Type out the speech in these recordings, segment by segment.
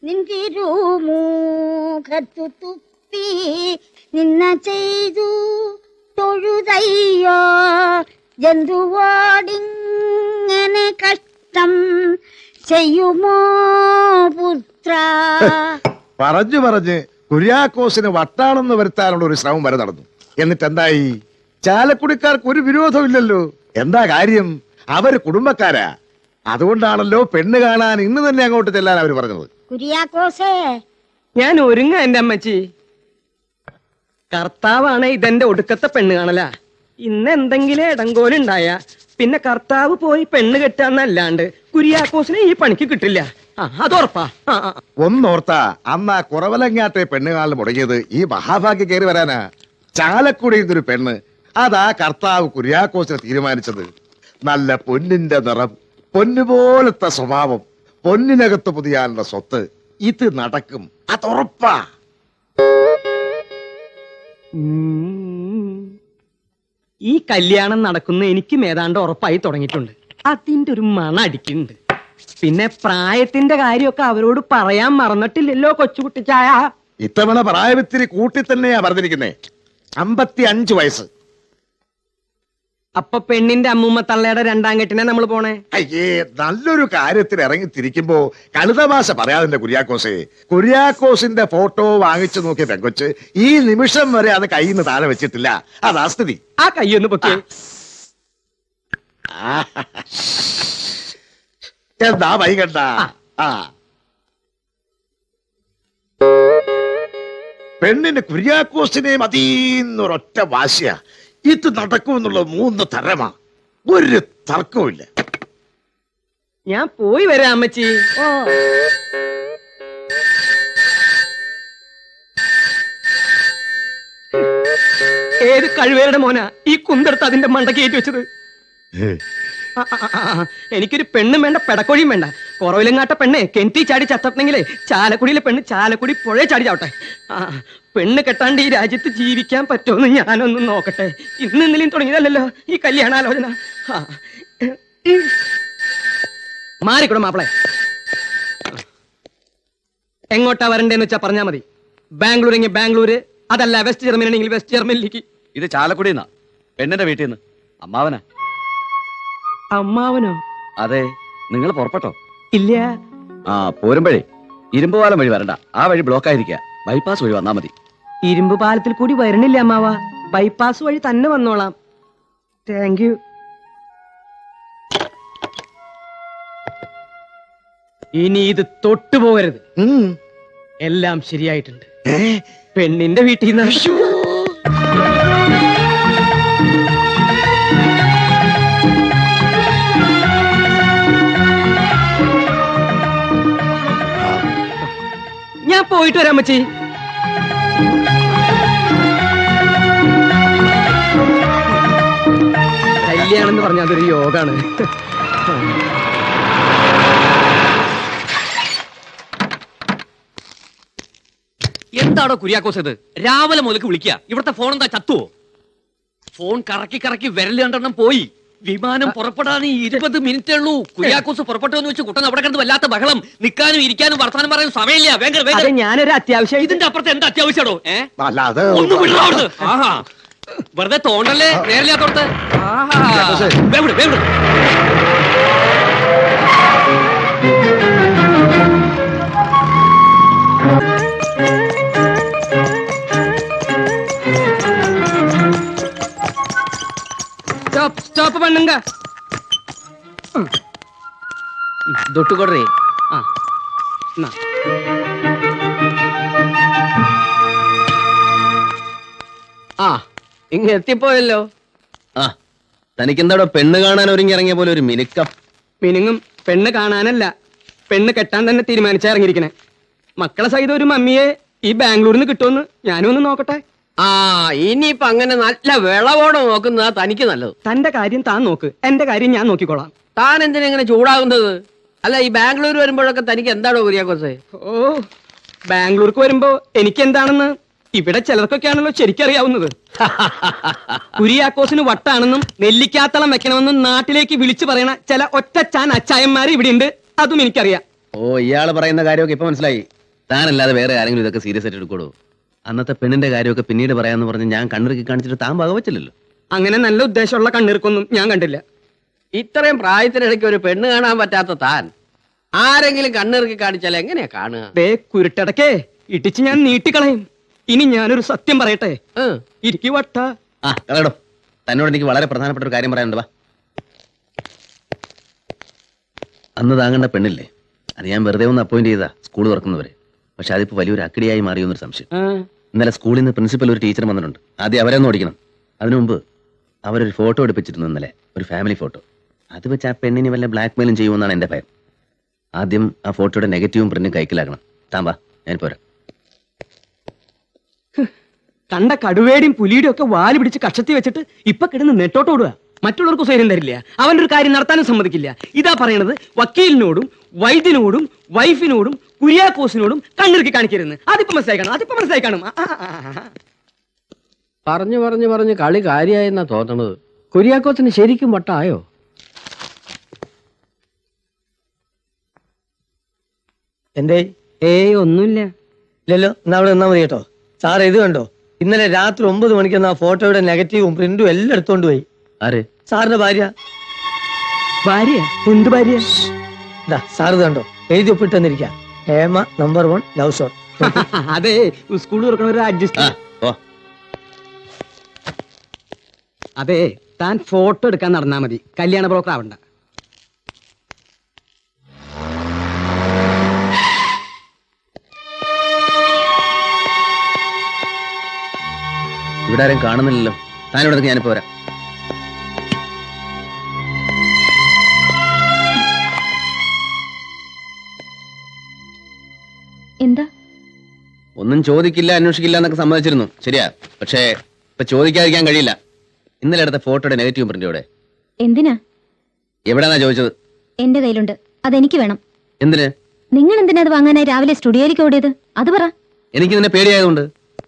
നിന്തിരുമുഖത്തു തുപ്പി നിന്ന ചെയ്തു തൊഴുതയ്യോ ജന്തുവാടിങ്ങനെ കഷ്ടം ചെയ്യുമോ പുത്ര. പറഞ്ഞ് കുര്യാക്കോസിന് വട്ടാണെന്ന് വരുത്താനുള്ള ഒരു ശ്രമം വരെ നടന്നു. എന്നിട്ട് എന്തായി? ചാലക്കുടിക്കാർക്ക് ഒരു വിരോധമില്ലല്ലോ. എന്താ കാര്യം? അവര് കുടുംബക്കാരാ. അതുകൊണ്ടാണല്ലോ പെണ്ണ് കാണാൻ ഇന്ന് തന്നെ അങ്ങോട്ട് ചെല്ലാൻ അവര് പറഞ്ഞത്. കുര്യാക്കോസേ, ഞാൻ ഒരുങ്ങ എന്റെ അമ്മച്ചി. കർത്താവാണ് ഇതെന്റെ ഒടുക്കത്തെ പെണ്ണ് കാണല. ഇന്ന് എന്തെങ്കിലും ഇടങ്കോലുണ്ടായ പിന്നെ കർത്താവ് പോയി പെണ്ണ് കെട്ടാന്നല്ലാണ്ട് കുര്യാക്കോസിനെ ഈ പണിക്ക് കിട്ടില്ല. അതുറപ്പാ. ഒന്നോർത്താ അന്ന് ആ കുറവലങ്ങാട്ടെ പെണ്ണ് കാണൽ മുടങ്ങിയത് ഈ മഹാഭാഗ്യ കയറി വരാനാ. ചാലക്കുടിയിൽ ഒരു പെണ്ണ്, അതാ കർത്താവ് കുര്യാക്കോസിനെ തീരുമാനിച്ചത്. നല്ല പൊന്നിന്റെ നിറം, പൊന്നുപോലത്തെ സ്വഭാവം, പൊന്നിനകത്ത് പുതിയാനുള്ള സ്വത്ത്. ഇത് നടക്കും, അതുറപ്പാ. ഈ കല്യാണം നടക്കുന്ന എനിക്ക് ഏതാണ്ട് ഉറപ്പായി തുടങ്ങിയിട്ടുണ്ട്. അതിന്റെ ഒരു മണ അടിക്കുന്നുണ്ട്. പിന്നെ പ്രായത്തിന്റെ കാര്യമൊക്കെ അവരോട് പറയാൻ മറന്നിട്ടില്ലല്ലോ കൊച്ചുകുട്ടിച്ചായ. ഇത്തവണ പ്രായത്തിരി കൂട്ടി തന്നെയാ പറഞ്ഞിരിക്കുന്നേ. 55 വയസ്സ്. അപ്പൊ പെണ്ണിന്റെ അമ്മൂമ്മ തള്ളയുടെ രണ്ടാം കെട്ടിനെ നമ്മൾ പോണേ? അയ്യേ, നല്ലൊരു കാര്യത്തിൽ ഇറങ്ങി തിരിക്കുമ്പോ കഴുതഭാഷ പറയാതിന്റെ കുര്യാക്കോസേ. കുര്യാക്കോസിന്റെ ഫോട്ടോ വാങ്ങിച്ചു നോക്കിയ പെങ്കൊച്ച് ഈ നിമിഷം വരെ അത് കയ്യിൽ നിന്ന് താഴെ വെച്ചിട്ടില്ല. അതാ സ്ഥിതി. ആ കയ്യൊന്ന് പൊക്കി. എന്താ വൈകണ്ട. പെണ്ണിന് കുര്യാക്കോസിനെ മതിന്നൊരൊറ്റ വാശിയ. ഇത് നടക്കുമെന്നുള്ള 3 തരമാ. ഒരു തർക്കവുമില്ല. ഞാൻ പോയി വരാം അമ്മച്ചി. ഓ, ഏത് കഴിവേരുടെ മോനാ ഈ കുന്തെടുത്ത് അതിന്റെ മണ്ടക്ക് കയറ്റി വെച്ചത്? എനിക്കൊരു പെണ്ണും വേണ്ട, പെടക്കോഴിയും വേണ്ട. കുറവിലങ്ങാട്ട പെണ്ണെ കെന്റി ചാടി ചത്തണമെങ്കിലേ ചാലക്കുടിയിലെ പെണ്ണ് ചാലക്കുടി പുഴ ചാടി ചാവട്ടെ. പെണ്ണ് കെട്ടാണ്ട് ഈ രാജ്യത്ത് ജീവിക്കാൻ പറ്റുമെന്ന് ഞാനൊന്ന് നോക്കട്ടെ. ഇന്നലെയും തുടങ്ങിയതല്ലോ ഈ കല്യാണാലോചന. മാറിക്കൂടെ മാപ്പിളെ. എങ്ങോട്ടാ വരണ്ടേന്ന് വെച്ചാ പറഞ്ഞാ മതി. ബാംഗ്ലൂരെങ്കിൽ ബാംഗ്ലൂര്, അതല്ല വെസ്റ്റ് ജർമ്മനിയാണെങ്കിൽ വെസ്റ്റ് ജർമ്മനിലേക്ക്. ഇത് ചാലക്കുടിന്നാ, പെണ്ണിന്റെ വീട്ടിൽ നിന്ന്. അമ്മാവനാ. അമ്മാവനോ? അതെ. നിങ്ങൾ പുറപ്പെട്ടോ? ഇല്ല. പോരുമ്പഴേ ഇരുമ്പുപാലം വഴി വരണ്ട. ആ വഴി ബ്ലോക്ക് ആയിരിക്കുക. ബൈപ്പാസ് വഴി വന്നാ മതി. ഇരുമ്പ് പാലത്തിൽ കൂടി വരണില്ല അമ്മാവ. ബൈപ്പാസ് വഴി തന്നെ വന്നോളാം. Thank you. ഇനി ഇത് തൊട്ടുപോകരുത്. എല്ലാം ശരിയായിട്ടുണ്ട്. പെണ്ണിന്റെ വീട്ടിൽ നിന്ന് ഞാൻ പോയിട്ട് വരാം അമ്മച്ചി. കല്യാണം എന്ന് പറഞ്ഞാൽ അതൊരു യോഗാണ്. എന്താണോ കുര്യാക്കോസ് ഇത്? രാവിലെ മുതൽക്ക് വിളിക്കുക. ഇവിടുത്തെ ഫോൺ എന്താ ചത്തുവോ? ഫോൺ കറക്കി കറക്കി വിരൽ രണ്ടെണ്ണം പോയി. വിമാനം പുറപ്പെടാൻ 20 മിനിറ്റേ ഉള്ളൂ. കുര്യാക്കോസ് പുറപ്പെട്ടു എന്ന് വെച്ച് കുട്ടൻ അവിടെ കിടന്ന് വല്ലാത്ത ബഹളം. നിൽക്കാനും ഇരിക്കാനും വർത്താനം പറയാൻ സമയമില്ല. അത് ഞാനൊരു അത്യാവശ്യം. ഇതിന്റെ അപ്പുറത്ത് എന്താ അത്യാവശ്യമാണോ? അല്ലാതെ ഒന്ന് വിടാവുന്നത്. ആഹാ, വെറുതെ തോണ്ടല്ലേ. നേരില്ലാത്തോടത്ത്. സ്റ്റോപ്പ് പണ്ണുങ്ക. ദൊട്ടു കൊടേ. ഇങ്ങ എത്തിപ്പോയല്ലോ. തനിക്കെന്താടോ പെണ്ണ് കാണാൻ ഒരുങ്ങി ഇറങ്ങിയ പോലെ ഒരു മിനുക്കം? മിനുങ്ങും. പെണ്ണ് കാണാനല്ല, പെണ്ണ് കെട്ടാൻ തന്നെ തീരുമാനിച്ചാ ഇറങ്ങിയിരിക്കണേ. മക്കളെ സഹിതം ഒരു മമ്മിയെ ഈ ബാംഗ്ലൂരിൽ നിന്ന് കിട്ടുമെന്ന് ഞാനും ഒന്ന് നോക്കട്ടെ. ഇനിയിപ്പൊ അങ്ങനെ നല്ല വിളവോടെ നോക്കുന്നതാ തനിക്ക് നല്ലത്. തന്റെ കാര്യം താൻ നോക്ക്, എന്റെ കാര്യം ഞാൻ നോക്കിക്കോളാം. താൻ എന്തിനെങ്ങനെ ചൂടാകുന്നത്? അല്ല, ഈ ബാംഗ്ലൂർ വരുമ്പോഴൊക്കെ തനിക്ക് എന്താണോ കുര്യാക്കോസേ? ഓ, ബാംഗ്ലൂർക്ക് വരുമ്പോ എനിക്കെന്താണെന്ന് ഇവിടെ ചിലർക്കൊക്കെയാണല്ലോ ശരിക്കറിയാവുന്നത്. കുര്യാക്കോസിന് വട്ടാണെന്നും നെല്ലിക്കാത്തളം വെക്കണമെന്നും നാട്ടിലേക്ക് വിളിച്ചു പറയണ ചില ഒറ്റച്ചാൻ അച്ചായന്മാര് ഇവിടെ ഉണ്ട്. അതും എനിക്കറിയാം. ഓ, ഇയാള് പറയുന്ന കാര്യമൊക്കെ ഇപ്പൊ മനസ്സിലായി. താനല്ലാതെ വേറെ ആരെങ്കിലും ഇതൊക്കെ സീരിയസ് ആയിട്ട് എടുക്കോളൂ? അന്നത്തെ പെണ്ണിന്റെ കാര്യമൊക്കെ പിന്നീട് പറയാന്ന് പറഞ്ഞ് ഞാൻ കണ്ണിറുക്കി കാണിച്ചിട്ട് താൻ വകവച്ചില്ലല്ലോ. അങ്ങനെ നല്ല ഉദ്ദേശമുള്ള കണ്ണിറുക്കൊന്നും ഞാൻ കണ്ടില്ല. ഇത്രയും പ്രായത്തിനിടയ്ക്ക് ഒരു പെണ്ണ് കാണാൻ പറ്റാത്ത താൻ ആരെങ്കിലും കണ്ണിറുക്കി കാണിച്ചാൽ എങ്ങനെയാ കാണുക? ദേ കുരുട്ടടക്കേ ഇടിച്ച് ഞാൻ നീട്ടിക്കളയും. ഇനി ഞാനൊരു സത്യം പറയട്ടെ. ഇരിക്കു വട്ട. ആ കളടോ, തന്നോട് എനിക്ക് വളരെ പ്രധാനപ്പെട്ട ഒരു കാര്യം പറയാനുണ്ട്. വാ. അന്ന് താങ്കേണ്ട പെണ്ണില്ലേ, അത് ഞാൻ വെറുതെ ഒന്ന് അപ്പോയിന്റ് ചെയ്താ സ്കൂൾ തുറക്കുന്നവരെ. പക്ഷെ അതിപ്പോ വലിയൊരു അക്കിടിയായി മാറിയെന്നൊരു സംശയം. ഇന്നലെ സ്കൂളിൽ നിന്ന് പ്രിൻസിപ്പൽ ഒരു ടീച്ചർ വന്നിട്ടുണ്ട്. ആദ്യം അവരെ ഒന്ന് ഓടിക്കണം. അതിനു മുമ്പ് അവരൊരു ഫോട്ടോ എടുപ്പിച്ചിരുന്നു ഇന്നലെ, ഒരു ഫാമിലി ഫോട്ടോ. അത് വെച്ച് ആ പെണ്ണിനെ വല്ല ബ്ലാക്ക് മെയിലും ചെയ്യുമെന്നാണ് എന്റെ ഭയം. ആദ്യം ആ ഫോട്ടോയുടെ നെഗറ്റീവും പ്രിന്റും കൈക്കലാക്കണം. താൻ വാ, ഞാൻ പോരാ. കണ്ട കടുവേടിയും പുലിയുടെയും ഒക്കെ വാല് പിടിച്ച് കക്ഷത്തി വെച്ചിട്ട് ഇപ്പൊ കിടന്ന് നെട്ടോട്ടോടുക. മറ്റുള്ളവർക്ക് സ്വൈര്യം തരില്ല, അവന്റെ ഒരു കാര്യം നടത്താനും സമ്മതിക്കില്ല. ഇതാ പറയണത്, വക്കീലിനോടും വൈദ്യനോടും വൈഫിനോടും കുര്യാക്കോസിനോടും കണ്ണിറുക്കി കാണിക്കരുന്ന്. അതിപ്പോ മനസ്സിലായി കാണും. പറഞ്ഞു പറഞ്ഞു പറഞ്ഞ് കളി കാര്യായെന്നാ തോന്നണത്. കുര്യാക്കോസിന് ശരിക്കും വട്ടായോ? എന്തേ? ഒന്നുമില്ല. ഇല്ലല്ലോ, എന്നാ അവിടെ നിന്നാ മതി കേട്ടോ. സാറ് ഇത് കണ്ടോ? ഇന്നലെ രാത്രി 9 മണിക്ക് ആ ഫോട്ടോയുടെ നെഗറ്റീവും പ്രിന്റും എല്ലാം എടുത്തോണ്ട് പോയി. ആര്? സാറിന്റെ ഭാര്യ. ഭാര്യ? എന്ത് ഭാര്യ? സാറ് ഇത് കണ്ടോ, എഴുതി ഒപ്പിട്ട് തന്നിരിക്കാം. Hema number 1 love shot. അതെ, സ്കൂൾ തുറക്കണ അഡ്ജസ്റ്റ്. അതെ, താൻ ഫോട്ടോ എടുക്കാൻ നടന്നാ മതി, കല്യാണ ബ്രോക്കർ ആവണ്ട. ഇവിടെ ആരും കാണുന്നില്ലല്ലോ. താനിവിടെ ഞാനിപ്പോ വരാം. എന്താ? ഒന്നും ചോദിക്കില്ല, അന്വേഷിക്കില്ല എന്നൊക്കെ സമ്മതിച്ചിരുന്നു, ശരിയാ. പക്ഷേ ഇപ്പൊ ചോദിക്കാതിരിക്കാൻ കഴിയില്ല. ഇന്നലെ എടുത്ത ഫോട്ടോയുടെ നെഗറ്റീവ് പ്രിന്റ് എവിടെ? എന്തിനാ? എവിടെന്നാ ചോദിച്ചത്? എന്റെ കയ്യിലുണ്ട്, അതെനിക്ക് വേണം. എന്തിന്? നിങ്ങൾ എന്തിനാ അത് വാങ്ങാനായി രാവിലെ സ്റ്റുഡിയോയിലേക്ക് ഓടിയത്? അത് പറ. എനിക്ക് നിന്നെ പേടിയായതുകൊണ്ട്.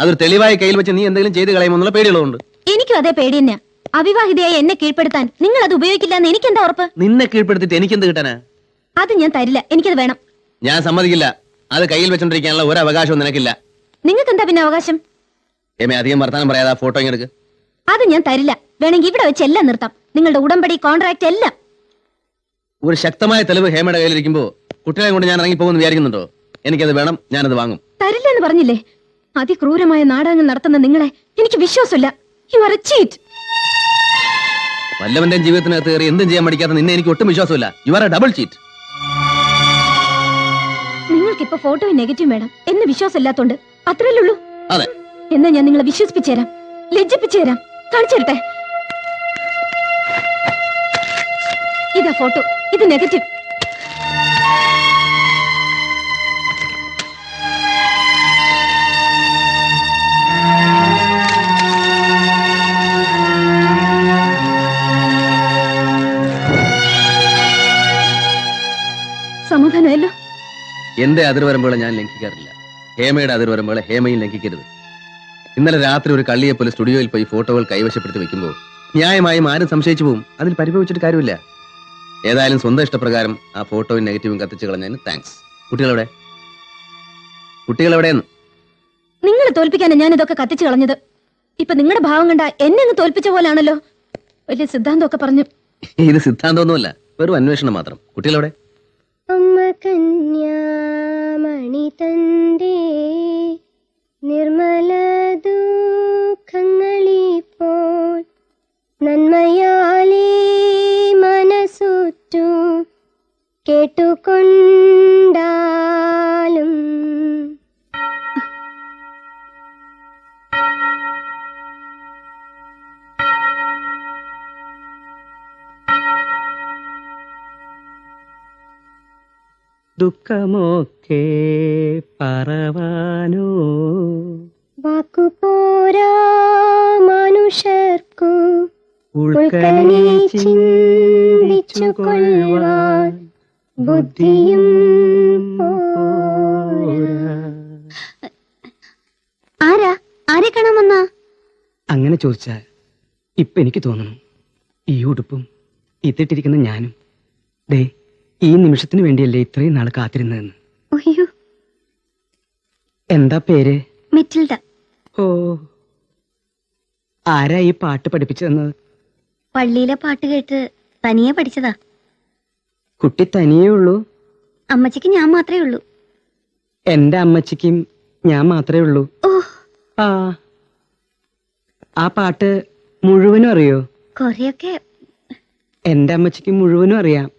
അതൊരു തെളിവായ കയ്യിൽ വെച്ച് നീ എന്തെങ്കിലും ചെയ്ത് കളയുമെന്നുള്ള പേടിയുള്ളതുകൊണ്ട്. എനിക്കും അതേ പേടി തന്നെയാ. അവിവാഹിതയായി എന്നെ കീഴ്പ്പെടുത്താൻ നിങ്ങൾ അത് ഉപയോഗിക്കില്ല എന്ന് എനിക്ക് എന്താ ഉറപ്പ്? നിന്നെ കീഴ്പ്പെടുത്തിട്ട് എനിക്ക് എന്ത് കിട്ടാനാ? അത് ഞാൻ തരില്ല, എനിക്കത് വേണം. ഞാൻ സമ്മതിക്കില്ല. അത് കയ്യിൽ വെച്ചോണ്ടിരിക്കാനുള്ള ഒരു അവകാശവും നിനക്കില്ല. നിങ്ങൾക്ക് എന്താ പിന്നെ അവകാശം? അധികം വർത്താനം പറയാതെ ആ ഫോട്ടോ ഇങ്ങെടുക്ക്. അത് ഞാൻ തരില്ല. വേണമെങ്കിൽ ഇവിടെ വെച്ച് എല്ലാം നിർത്താം, നിങ്ങളുടെ ഉടമ്പടി, കോൺട്രാക്ട് എല്ലാം. ഒരു ശക്തമായ തെളിവ് ഹേമയുടെ കയ്യിലിരിക്കുമ്പോ കുട്ടികളെ കൊണ്ട് ഞാൻ ഇറങ്ങി പോകുമെന്ന് വിചാരിക്കുന്നുണ്ടോ? എനിക്കത് വേണം, ഞാനത് വാങ്ങും. തരില്ല എന്ന് പറഞ്ഞില്ലേ? അതിക്രൂരമായ നാടകങ്ങൾ നടത്തുന്ന നിങ്ങളെ എനിക്ക് വിശ്വാസമില്ല. You are a cheat. വല്ലവന്റെയും ജീവിതത്തിനകത്ത് കയറി എന്തും ചെയ്യാൻ പഠിക്കാത്ത നിന്നെ എനിക്ക് ഒട്ടും വിശ്വാസമില്ല. You are a double cheat. നിങ്ങൾക്കിപ്പോ ഫോട്ടോയും നെഗറ്റീവ് വേണം എന്ന് വിശ്വാസമില്ലാത്തോണ്ട് അത്രയല്ലേ ഉള്ളൂ? അതെ. എന്നാ ഞാൻ നിങ്ങളെ വിശ്വസിപ്പിച്ചു തരാം, ലജ്ജിപ്പിച്ചു തരാം. കാണിച്ചു തരട്ടെ. ഇതാ ഫോട്ടോ, ഇത് നെഗറ്റീവ്. സമാധാനമല്ലോ? എന്റെ അതിർവരമ്പുകളെ ഞാൻ ലംഘിക്കാറില്ല. ഹേമയുടെ അതിർവരമ്പുകളെ ഹേമയും ലംഘിക്കരുത്. ഇന്നലെ രാത്രി ഒരു കള്ളിയെ പോലെ സ്റ്റുഡിയോയിൽ പോയി ഫോട്ടോകൾ കൈവശപ്പെടുത്തി വെക്കുമ്പോൾ ന്യായമായും ആരും സംശയിച്ചു പോവും. അതിൽ പരിഭവിച്ചിട്ട് കാര്യമില്ല. ഏതായാലും സ്വന്തം ഇഷ്ടപ്രകാരം ആ ഫോട്ടോയും നെഗറ്റീവും കത്തിച്ചു കളഞ്ഞതിന് താങ്ക്സ്. കുട്ടികളെവിടെയെന്ന്? നിങ്ങളെ തോൽപ്പിക്കാനാണ് ഞാൻ ഇതൊക്കെ കത്തിച്ചു കളഞ്ഞത്. ഇപ്പൊ നിങ്ങളുടെ ഭാവം കണ്ട എന്നെ അങ്ങ് തോൽപ്പിച്ച പോലാണല്ലോ. വലിയ സിദ്ധാന്തമൊക്കെ പറഞ്ഞു. ഇത് സിദ്ധാന്തമൊന്നുമല്ല, വെറും അന്വേഷണം മാത്രം. കുട്ടികളെവിടെ? അമ്മ കന്യാമണി തന്റെ നിർമ്മല ദുഃഖങ്ങളിപ്പോൾ നന്മയാലേ മനസ്സുറ്റു കേട്ടുകൊണ്ടാലും ദുഃഖമൊക്കെ പറവാനോ വാക്കുപോരാ മനുഷ്യർക്കു ഉൾക്കനെ ചിന്തിച്ചുകൊള്ളുവാൻ ബുദ്ധിയും പോരാ. ആരാ? ആരെ കാണാമെന്നാ? അങ്ങനെ ചോദിച്ചാൽ ഇപ്പൊ എനിക്ക് തോന്നുന്നു ഈ ഉടുപ്പും ഇത്തിട്ടിരിക്കുന്ന ഞാനും ദേ ഈ നിമിഷത്തിന് വേണ്ടിയല്ലേ ഇത്രയും നാൾ കാത്തിരുന്നതെന്ന്. അയ്യോ, എന്താ പേര്? മെറ്റിൽഡ. ഓ, ആരാ ഈ പാട്ട് പഠിപ്പിച്ചു തന്നത്? പള്ളിയിലെ പാട്ട് കേട്ട് തനിയെ പഠിച്ചതാ. കുട്ടി തനിയേ ഉള്ളൂ? അമ്മച്ചിക്ക് ഞാൻ മാത്രമേ ഉള്ളൂ. എന്റെ അമ്മച്ചിക്കും ഞാൻ മാത്രമേ ഉള്ളൂ. ഓ, ആ പാട്ട് മുഴുവനും അറിയോ? കൊറേയൊക്കെ. എന്റെ അമ്മച്ചിക്ക് മുഴുവനും അറിയാം.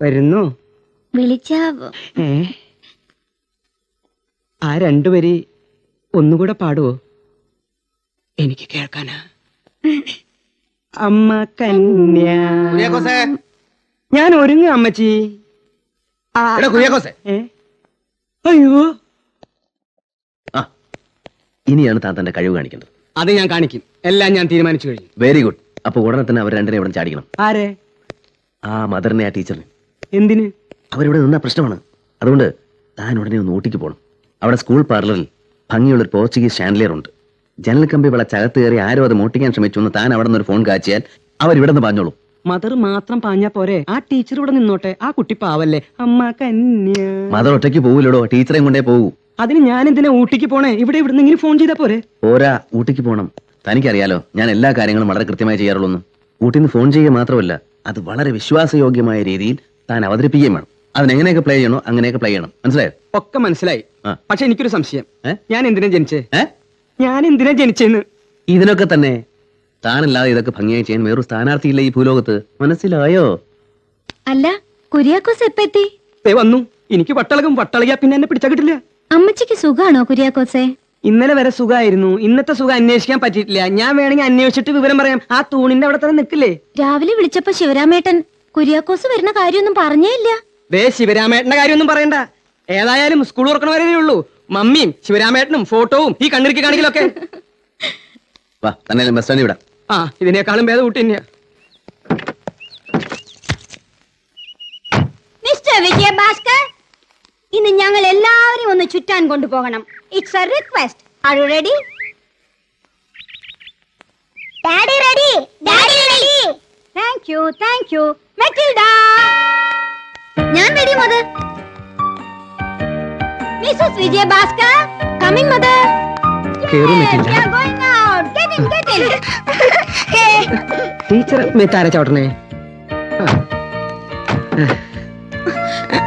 വരുന്നോ? വിളിച്ച ആ രണ്ടുപേരി ഒന്നുകൂടെ പാടുവോ? എനിക്ക് കേൾക്കാനാ. അമ്മ കന്യ. ഞാൻ ഒരുങ്ങ അമ്മച്ചി. അയ്യോ, ആ ഇനിയാണ് താൻ തന്റെ കഴിവ് കാണിക്കേണ്ടത്. അത് ഞാൻ കാണിക്കും. എല്ലാം ഞാൻ തീരുമാനിച്ചു കഴിഞ്ഞു. Very good. അപ്പൊ ഉടനെ തന്നെ അവർ രണ്ടിനെ ഇവിടെ ചാടിക്കണം. ആരെ? ആ മദറിനെ, ആ ടീച്ചറിനെ. എന്തിന്? അവരിവിടെ നിന്ന പ്രശ്നമാണ്. അതുകൊണ്ട് താൻ ഉടനെ ഒന്ന് ഊട്ടിക്ക് പോകണം. അവിടെ സ്കൂൾ പാർലറിൽ ഭംഗിയുള്ളൊരു പോർച്ചുഗീസ് ഷാൻഡലിയർ ഉണ്ട്. ജനൽ കമ്പി ചകത്ത് കയറി ആരോ അത് മോട്ടിക്കാൻ ശ്രമിച്ചു എന്ന് താൻ അവിടെ നിന്ന് ഒരു ഫോൺ കാച്ചിയാൽ അവരിവിടെ നിന്ന് പറഞ്ഞോളൂ. മദർ മാത്രം പാഞ്ഞാ പോരെ? ആ ടീച്ചർ ഇവിടെ നിന്നോട്ടെ. ആ കുട്ടി പാവല്ലേ. അമ്മ കന്യ. മദർ ഒറ്റയ്ക്ക് പോവില്ലടോ, ടീച്ചറെയും കൊണ്ടേ പോകൂ. അതിന് ഞാൻ എന്തിനാ ഊട്ടിക്ക് പോണേ? ഇവിടെ ഇവിടുന്നെങ്കിലും ഫോൺ ചെയ്താ പോരെ? പോരാ, ഊട്ടിക്ക് പോകണം. തനിക്കറിയാലോ ഞാൻ എല്ലാ കാര്യങ്ങളും വളരെ കൃത്യമായി ചെയ്യാറുള്ളൂ. ഊട്ടിൽ നിന്ന് ഫോൺ ചെയ്യുക മാത്രമല്ല, അത് വളരെ വിശ്വാസയോഗ്യമായ രീതിയിൽ താൻ അവതരിപ്പിക്കുകയും വേണം. അതിനെങ്ങനെയൊക്കെ പ്ലേ ചെയ്യണോ അങ്ങനെയൊക്കെ പ്ലേ ചെയ്യണം. മനസ്സിലായോ? ഒക്കെ മനസ്സിലായി. ആ. പക്ഷെ എനിക്കൊരു സംശയം. ഏ? ഞാൻ എന്തിനാ ജനിച്ചേ? ഞാൻ എന്തിനാ ജനിച്ചെന്ന്? ഇതിനൊക്കെ തന്നെ. താനല്ലാതെ ഇതൊക്കെ ഭംഗിയായി ചെയ്യാൻ വേറൊരു സ്ഥാനാർത്ഥിയില്ല ഈ ഭൂലോകത്ത്. മനസ്സിലായോ? അല്ല, കുര്യാക്കോസ് എപ്പ എത്തി? ദേ വന്നു. എനിക്ക് വട്ടളകിയാ പിന്നെ എന്നെ പിടിച്ചാ കിട്ടില്ല. അമ്മച്ചിക്ക് സുഖാണോ കുര്യാക്കോസെ? ഇന്നലെ വരെ സുഖമായിരുന്നു. ഇന്നത്തെ സുഖം അന്വേഷിക്കാൻ പറ്റിയിട്ടില്ല. ഞാൻ വേണമെങ്കിൽ അന്വേഷിച്ചിട്ട് വിവരം പറയാം. ആ തൂണിന്റെ അവിടെ തന്നെ നിൽക്കില്ലേ? രാവിലെ വിളിച്ചപ്പോ ശിവരാമേട്ടൻ കുര്യാക്കോസ് വരുന്ന കാര്യമൊന്നും പറഞ്ഞേ ഇല്ല. ദേ ശിവരാമേട്ടന്റെ കാര്യമൊന്നും പറയണ്ട. ഏതായാലും സ്കൂൾ തുറക്കണ വരെ ഉള്ളൂ. മമ്മിയും ശിവരാമേട്ടനും ഫോട്ടോവും ഈ കണ്ണിറുക്കി കാണിക്കലൊക്കെ. വാ, തന്നെ ബസ് സ്റ്റാൻഡിൽ വിടാം. ആ, ഇതിനേക്കാളും ഭേദം ഊട്ടി തന്നെയാ. മിസ്റ്റർ വിജയഭാസ്കർ, ഇന്ന് ഞങ്ങൾ എല്ലാവരും ഒന്ന് ചുറ്റാൻ കൊണ്ടുപോകണം. It's a request. Are you ready? Daddy ready. Daddy ready. Thank you, thank you. Matilda. ഞാൻ ready mother. Mrs Vijayabhaskar, coming mother. കേറി Matilda. we are going out. Get in, get in. Teacher മെത്താര ചവിട്ടണേ.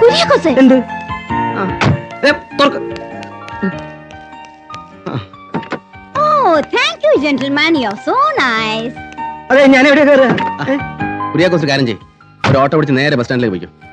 കുര്യാക്കോസെ, എന്ത്? ആ, ദേ, തുറക്ക്. Oh, thank you, gentlemen. You're so nice. അതെ, ഞാൻ എവിടെയാ കയറുക? കുര്യാക്കോസ് ഒരു കാര്യം ചെയ്യും. ഒരു ഓട്ടോ പിടിച്ച് നേരെ ബസ് സ്റ്റാൻഡിലേക്ക് പോയിക്കും.